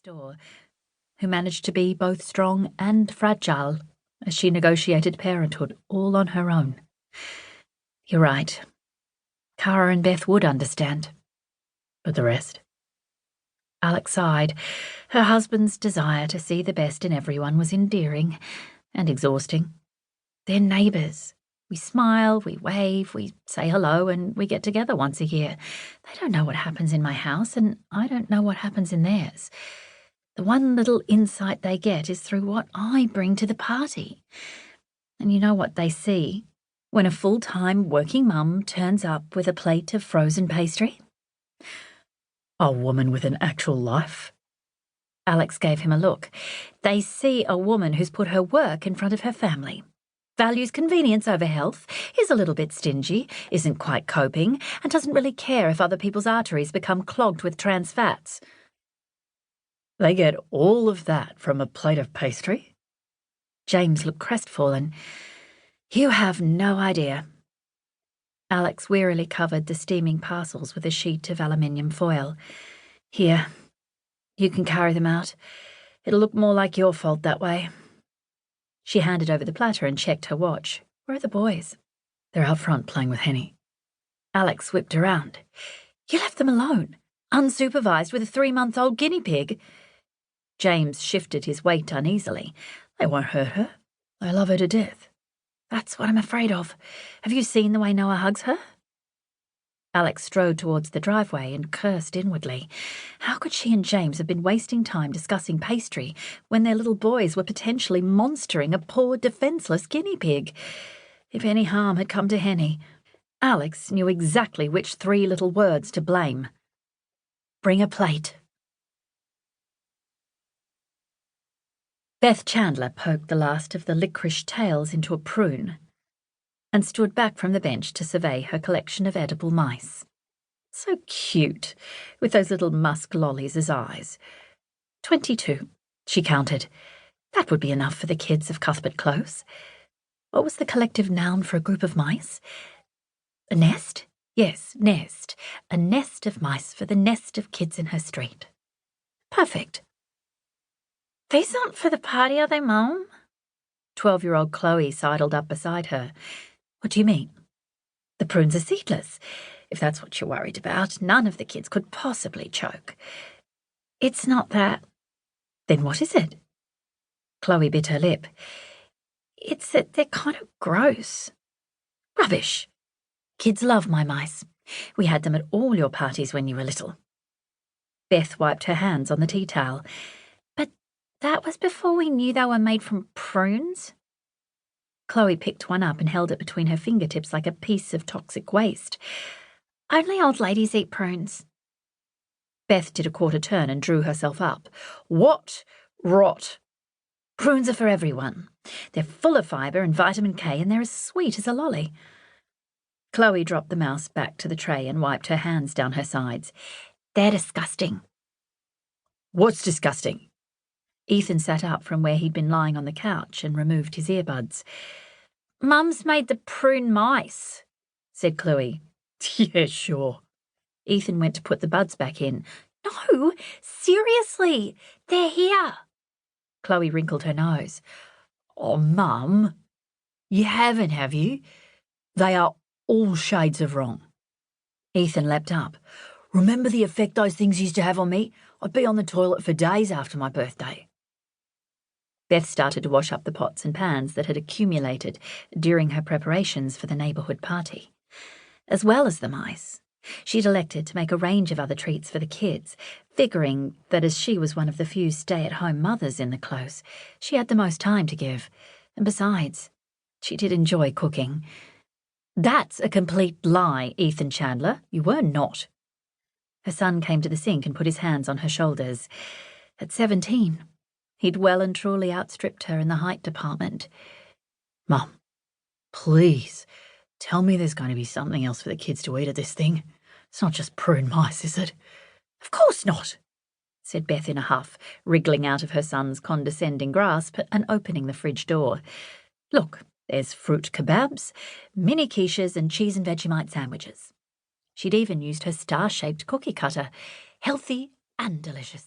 door, who managed to be both strong and fragile as she negotiated parenthood all on her own. You're right. Cara and Beth would understand. But the rest? Alex sighed. Her husband's desire to see the best in everyone was endearing and exhausting. They're neighbours. We smile, we wave, we say hello, and we get together once a year. They don't know what happens in my house, and I don't know what happens in theirs. The one little insight they get is through what I bring to the party. And you know what they see when a full-time working mum turns up with a plate of frozen pastry? A woman with an actual life. Alex gave him a look. They see a woman who's put her work in front of her family. Values convenience over health, is a little bit stingy, isn't quite coping, and doesn't really care if other people's arteries become clogged with trans fats. They get all of that from a plate of pastry? James looked crestfallen. You have no idea. Alex wearily covered the steaming parcels with a sheet of aluminium foil. Here, you can carry them out. It'll look more like your fault that way. She handed over the platter and checked her watch. Where are the boys? They're out front playing with Henny. Alex whipped around. You left them alone, unsupervised with a 3-month-old guinea pig. James shifted his weight uneasily. They won't hurt her. They love her to death. That's what I'm afraid of. Have you seen the way Noah hugs her? Alex strode towards the driveway and cursed inwardly. How could she and James have been wasting time discussing pastry when their little boys were potentially monstering a poor, defenceless guinea pig? If any harm had come to Henny, Alex knew exactly which 3 little words to blame. Bring a plate. Beth Chandler poked the last of the licorice tails into a prune and stood back from the bench to survey her collection of edible mice. So cute, with those little musk lollies as eyes. 22, she counted. That would be enough for the kids of Cuthbert Close. What was the collective noun for a group of mice? A nest? Yes, nest. A nest of mice for the nest of kids in her street. Perfect. These aren't for the party, are they, Mum? 12-year-old Chloe sidled up beside her. What do you mean? The prunes are seedless. If that's what you're worried about, none of the kids could possibly choke. It's not that. Then what is it? Chloe bit her lip. It's that they're kind of gross. Rubbish. Kids love my mice. We had them at all your parties when you were little. Beth wiped her hands on the tea towel. But that was before we knew they were made from prunes. Chloe picked one up and held it between her fingertips like a piece of toxic waste. Only old ladies eat prunes. Beth did a quarter turn and drew herself up. What rot! Prunes are for everyone. They're full of fibre and vitamin K, and they're as sweet as a lolly. Chloe dropped the mouse back to the tray and wiped her hands down her sides. They're disgusting. What's disgusting? Ethan sat up from where he'd been lying on the couch and removed his earbuds. Mum's made the prune mice, said Chloe. Yeah, sure. Ethan went to put the buds back in. No, seriously, they're here. Chloe wrinkled her nose. Oh, Mum, you haven't, have you? They are all shades of wrong. Ethan leapt up. Remember the effect those things used to have on me? I'd be on the toilet for days after my birthday. Beth started to wash up the pots and pans that had accumulated during her preparations for the neighbourhood party. As well as the mice, she'd elected to make a range of other treats for the kids, figuring that as she was one of the few stay-at-home mothers in the Close, she had the most time to give. And besides, she did enjoy cooking. That's a complete lie, Ethan Chandler. You were not. Her son came to the sink and put his hands on her shoulders. At 17, he'd well and truly outstripped her in the height department. Mum, please, tell me there's going to be something else for the kids to eat at this thing. It's not just prune mice, is it? Of course not, said Beth in a huff, wriggling out of her son's condescending grasp and opening the fridge door. Look, there's fruit kebabs, mini quiches and cheese and Vegemite sandwiches. She'd even used her star-shaped cookie cutter, healthy and delicious.